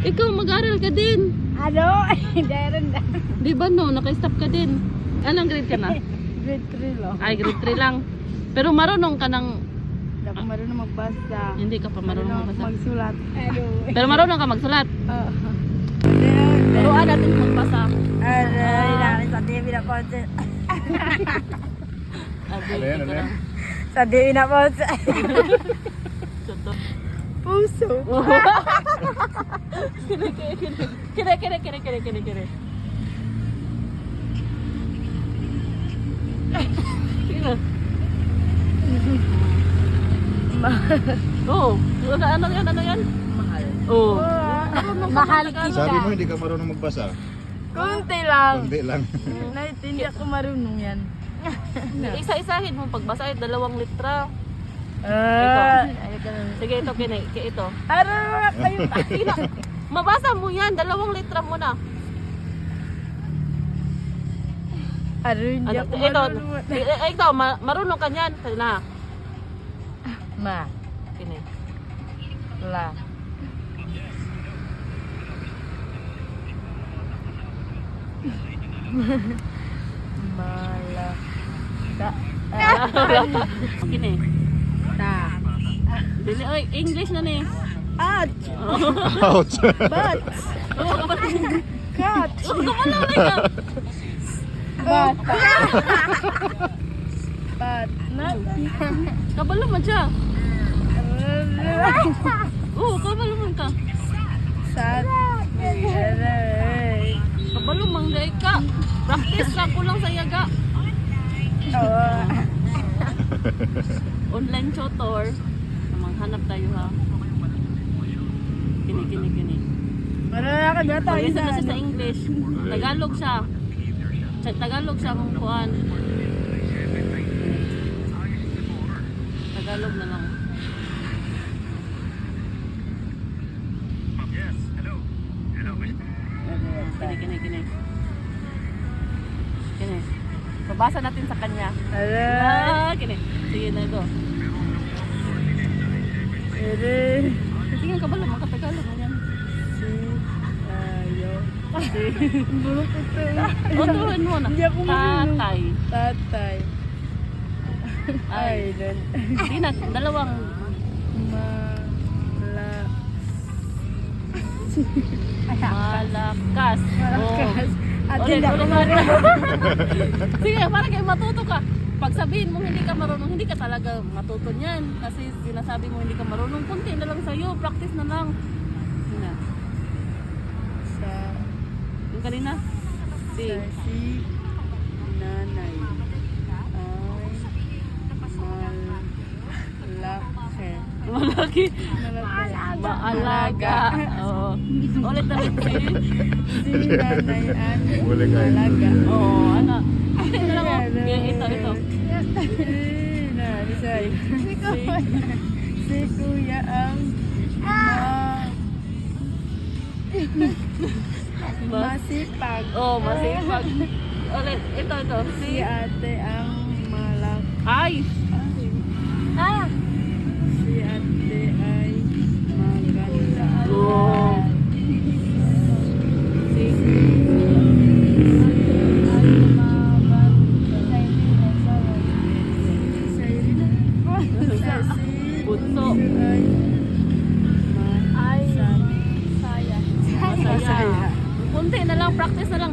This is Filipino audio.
Ikaw mag-aral ka din. Ano? Meron na. Di ba no, naka-stop ka din. Anong grade ka na? Grade 3 lang. Ay, grade 3 lang. Pero marunong ka ng... Hindi ako marunong magbasa. Hindi ka pa marunong magbasa. Magsulat. Ano? Pero marunong ka magsulat. Oo. Turuan natin magbasa. Aray, namin sa TV na content. Abi, Ano yan, ito ano yan? lang. Sa TV na content. Tuto. Puso. Kire. Sino? Oh, ano yan? Mahal. Oh. Mahal Sabi mo hindi ka marunong magbasa. Kunti lang. Kundi lang. Hindi ako marunong yan. Isa-isahin mo pagbasa ay 2 litra. Ah. Sige, ito ito. Araw kayo pa. Mabasa mo yan, 2 litra mo na. Araw, hindi ako Ito, marunong. ito, marunong ka niyan. Na. Ma. Kini. La. Mala. Ta. Kini. Ta. Dili, oy, English na ni. At. Ouch! But. Cut. But. But. Not. Kabalo man siya. Oo, kabalo man ka. Sat. Aray. Kabalo man gay ka. Practice lang ko lang sa yaga. Oo. Online tutor. Manghanap tayo ha. Kini. Marunong ka dito. Pag-isa na siya sa English. Tagalog siya. Tagalog siya kung kuhan. Tagalog na lang. Kini. Babasa natin sa kanya. Aray. Kini. Sige na ito. Aray. Sige, kabalo, makatagalog mo yan. Si. Ayo. Si. Bulok ito. Otuhan mo na. Hindi ako marunong. Tatay. Tatay. Ay. Idol. Hindi na, 2. Malakas. Malakas. At Ulit, hindi ako ulit. marunong. Sige, para kayo matuto ka. Pag sabihin mo hindi ka marunong, hindi ka talaga matuto niyan. Kasi sinasabi mo hindi ka marunong, kunti na lang sa'yo. Practice na lang. Yun na. Sa. Yung kanina? Si. Sa si. Nanay. Ay. Malaki. Malaki. Maalaga. Oo. Ulit na rin si. Si nanay an. Wala ka. Malaga. Oo, ano. Ito lang ako. Ito. Say. Si kuya ang masipag. Oh, masipag. Ulit. Ito. Si. Si ate ang malak. Ay. Ah. Si ate ay maganda. Oh. Si. Bunso. Ay. Masaya. Kunti na lang, practice na lang.